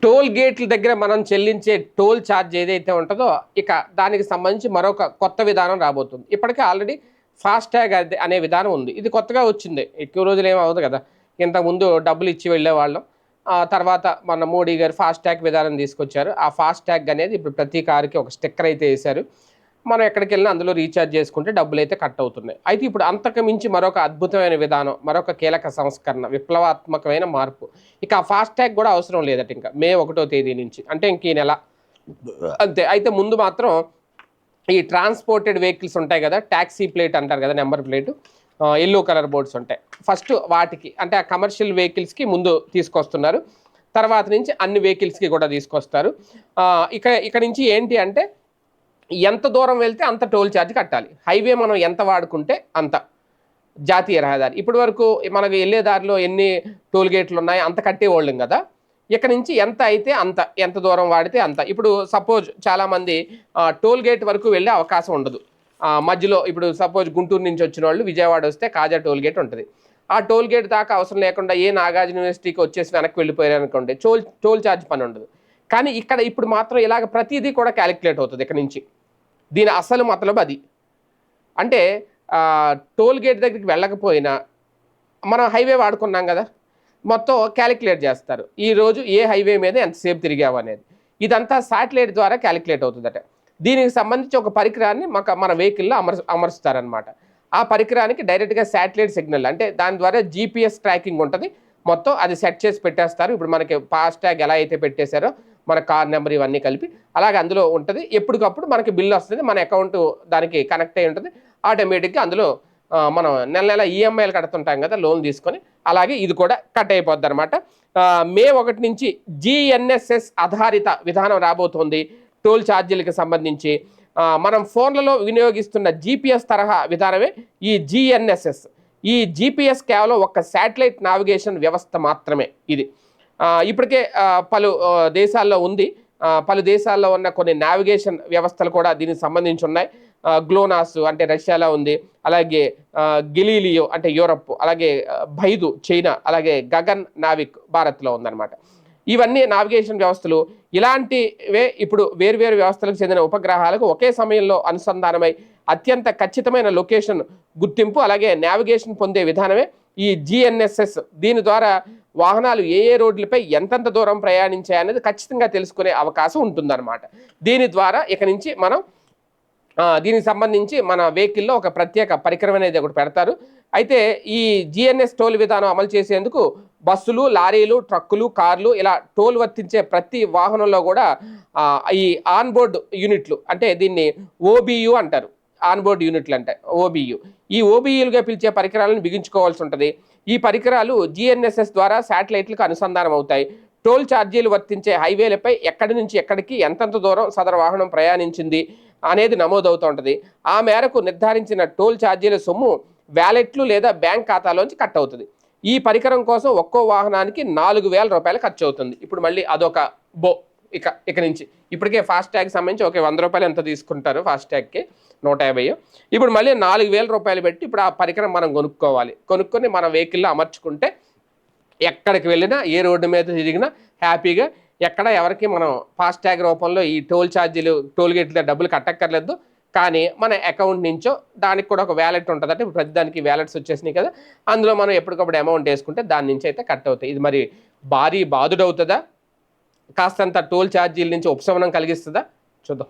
Toll గేట్ల దగ్గర మనం చెల్లించే టోల్ ఛార్జ్ ఏదైతే ఉంటుందో ఇక దానికి సంబంధించి మరొక కొత్త విధానం రాబోతుంది. ఇప్పటికే ఆల్రెడీ ఫాస్టాగ్ అనే విధానం ఉంది. ఇది కొత్తగా వచ్చింది, ఎక్కువ రోజులు ఏమవుతుంది కదా. ఇంతకుముందు డబ్బులు ఇచ్చి వెళ్ళేవాళ్ళం. తర్వాత మన మోడీ గారు ఫాస్టాగ్ విధానం తీసుకొచ్చారు. ఆ ఫాస్టాగ్ అనేది ఇప్పుడు ప్రతి కారుకి ఒక స్టిక్కర్ అయితే వేశారు. మనం ఎక్కడికి వెళ్ళినా అందులో రీఛార్జ్ చేసుకుంటే డబ్బులు అయితే కట్ అవుతున్నాయి. అయితే ఇప్పుడు అంతకు మించి మరొక అద్భుతమైన విధానం, మరొక కీలక సంస్కరణ, విప్లవాత్మకమైన మార్పు. ఇక ఆ ఫాస్టాగ్ కూడా అవసరం లేదట ఇంకా మే 1వ తేదీ నుంచి, అంటే ఇంక ఈ నెల అంతే. అయితే ముందు మాత్రం ఈ ట్రాన్స్పోర్టెడ్ వెహికల్స్ ఉంటాయి కదా, ట్యాక్సీ ప్లేట్ అంటారు కదా, number plate, yellow colour boards ఉంటాయి. ఫస్ట్ వాటికి అంటే ఆ కమర్షియల్ వెహికల్స్కి ముందు తీసుకొస్తున్నారు. తర్వాత నుంచి అన్ని వెహికల్స్కి కూడా తీసుకొస్తారు. ఇక్కడ నుంచి ఏంటి అంటే ఎంత దూరం వెళ్తే అంత టోల్ ఛార్జ్ కట్టాలి. హైవే మనం ఎంత వాడుకుంటే అంత. జాతీయ రహదారి ఇప్పటి వరకు మనకు వెళ్ళే దారిలో ఎన్ని టోల్ గేట్లు ఉన్నాయి అంత కట్టేవాళ్ళం కదా. ఇక్కడ నుంచి ఎంత అయితే అంత, ఎంత దూరం వాడితే అంత. ఇప్పుడు సపోజ్ చాలామంది టోల్ గేట్ వరకు వెళ్ళే అవకాశం ఉండదు. మధ్యలో ఇప్పుడు సపోజ్ గుంటూరు నుంచి వచ్చిన వాళ్ళు విజయవాడ వస్తే కాజా టోల్ గేట్ ఉంటుంది. ఆ టోల్ గేట్ దాకా అవసరం లేకుండా నాగార్జున యూనివర్సిటీకి వచ్చేసి వెనక్కి వెళ్ళిపోయారు అనుకోండి, టోల్ ఛార్జ్ పని ఉండదు. కానీ ఇక్కడ ఇప్పుడు మాత్రం ఇలాగ ప్రతిదీ కూడా క్యాలిక్యులేట్ అవుతుంది ఇక్కడ నుంచి. దీని అసలు మతలబు అది. అంటే టోల్ గేట్ దగ్గరికి వెళ్ళకపోయినా మనం హైవే వాడుకున్నాం కదా, మొత్తం క్యాలిక్యులేట్ చేస్తారు. ఈరోజు ఏ హైవే మీద ఎంతసేపు తిరిగావు అనేది. ఇదంతా శాటిలైట్ ద్వారా క్యాలిక్యులేట్ అవుతుందట. దీనికి సంబంధించి ఒక పరికరాన్ని మన వెహికల్లో అమరుస్తారనమాట. ఆ పరికరానికి డైరెక్ట్గా శాటిలైట్ సిగ్నల్, అంటే దాని ద్వారా జీపీఎస్ ట్రాకింగ్ ఉంటుంది. మొత్తం అది సెట్ చేసి పెట్టేస్తారు. ఇప్పుడు మనకి ఫాస్టాగ్ ఎలా అయితే పెట్టేశారో మన కార్ నెంబర్ ఇవన్నీ కలిపి అలాగే అందులో ఉంటుంది. ఎప్పటికప్పుడు మనకి బిల్ వస్తుంది, మన అకౌంట్ దానికి కనెక్ట్ అయి ఉంటుంది. ఆటోమేటిక్గా అందులో మనం నెల నెల ఈఎంఐలు కడుతుంటాం కదా లోన్ తీసుకొని, అలాగే ఇది కూడా కట్ అయిపోద్ది అనమాట. మే 1 నుంచి జిఎన్ఎస్ఎస్ ఆధారిత విధానం రాబోతోంది. టోల్ ఛార్జీలకు సంబంధించి మనం ఫోన్లలో వినియోగిస్తున్న జీపీఎస్ తరహా విధానమే ఈ జిఎన్ఎస్ఎస్. ఈ జీపీఎస్ కేవలం ఒక శాటిలైట్ నావిగేషన్ వ్యవస్థ మాత్రమే. ఇది ఇప్పటికే పలు దేశాల్లో ఉంది. పలు దేశాల్లో ఉన్న కొన్ని నావిగేషన్ వ్యవస్థలు కూడా దీనికి సంబంధించి ఉన్నాయి. గ్లోనాస్ అంటే రష్యాలో ఉంది, అలాగే గెలీలియో అంటే యూరప్, అలాగే భైదు చైనా, అలాగే గగన్ నావిక్ భారత్లో ఉందన్నమాట. ఇవన్నీ నావిగేషన్ వ్యవస్థలు. ఇలాంటివే ఇప్పుడు వేర్వేరు వ్యవస్థలకు చెందిన ఉపగ్రహాలకు ఒకే సమయంలో అనుసంధానమై అత్యంత ఖచ్చితమైన లొకేషన్ గుర్తింపు, అలాగే నావిగేషన్ పొందే విధానమే ఈ జిఎన్ఎస్ఎస్. దీని ద్వారా వాహనాలు ఏ రోడ్లపై ఎంతెంత దూరం ప్రయాణించాయనేది ఖచ్చితంగా తెలుసుకునే అవకాశం ఉంటుందన్నమాట. దీని ద్వారా ఇక నుంచి మనం దీనికి సంబంధించి మన వెహికల్లో ఒక ప్రత్యేక పరికరం అనేది ఒకటి పెడతారు. అయితే ఈ జిఎన్ఎస్ టోల్ విధానం అమలు చేసేందుకు బస్సులు, లారీలు, ట్రక్కులు, కార్లు ఇలా టోల్ వర్తించే ప్రతి వాహనంలో కూడా ఈ ఆన్బోర్డ్ యూనిట్లు, అంటే దీన్ని ఓబియు అంటారు. ఆన్బోర్డ్ యూనిట్లు అంటే ఓబియు. ఈ ఓబియులుగా పిలిచే పరికరాలను బిగించుకోవాల్సి ఉంటుంది. ఈ పరికరాలు జిఎన్ఎస్ఎస్ ద్వారా శాటిలైట్లకు అనుసంధానం అవుతాయి. టోల్ ఛార్జీలు వర్తించే హైవేలపై ఎక్కడి నుంచి ఎక్కడికి ఎంతెంత దూరం సదరు వాహనం ప్రయాణించింది అనేది నమోదవుతూ ఉంటుంది. ఆ మేరకు నిర్ధారించిన టోల్ ఛార్జీల సొమ్ము వ్యాలెట్లు లేదా బ్యాంక్ ఖాతాలోంచి కట్ అవుతుంది. ఈ పరికరం కోసం ఒక్కో వాహనానికి 4,000 రూపాయలు ఖర్చు అవుతుంది. ఇప్పుడు మళ్ళీ అదొక ఇక నుంచి ఇప్పటికే ఫాస్టాగ్ సంబంధించి ఒక 100 రూపాయలు ఎంత తీసుకుంటారు ఫాస్టాగ్కి, 150. ఇప్పుడు మళ్ళీ 4,000 రూపాయలు పెట్టి ఇప్పుడు ఆ పరికరం మనం కొనుక్కొని మన వెహికల్లో అమర్చుకుంటే ఎక్కడికి వెళ్ళినా ఏ రోడ్డు మీద తిరిగినా హ్యాపీగా ఎక్కడ ఎవరికి మనం ఫాస్టాగ్ రూపంలో ఈ టోల్ ఛార్జీలు టోల్ గేట్ల డబ్బులు కట్టక్కర్లేదు. కానీ మన అకౌంట్ నుంచో దానికి కూడా ఒక వ్యాలెట్ ఉంటుంది. అంటే ప్రతిదానికి వ్యాలెట్స్ వచ్చేసినాయి కదా, అందులో మనం ఎప్పటికప్పుడు అమౌంట్ వేసుకుంటే దాని నుంచి అయితే కట్ అవుతాయి. ఇది మరి భారీ బాధుడవుతుందా, కాస్తంత టోల్ ఛార్జీల నుంచి ఉపశమనం కలిగిస్తుందా చూద్దాం.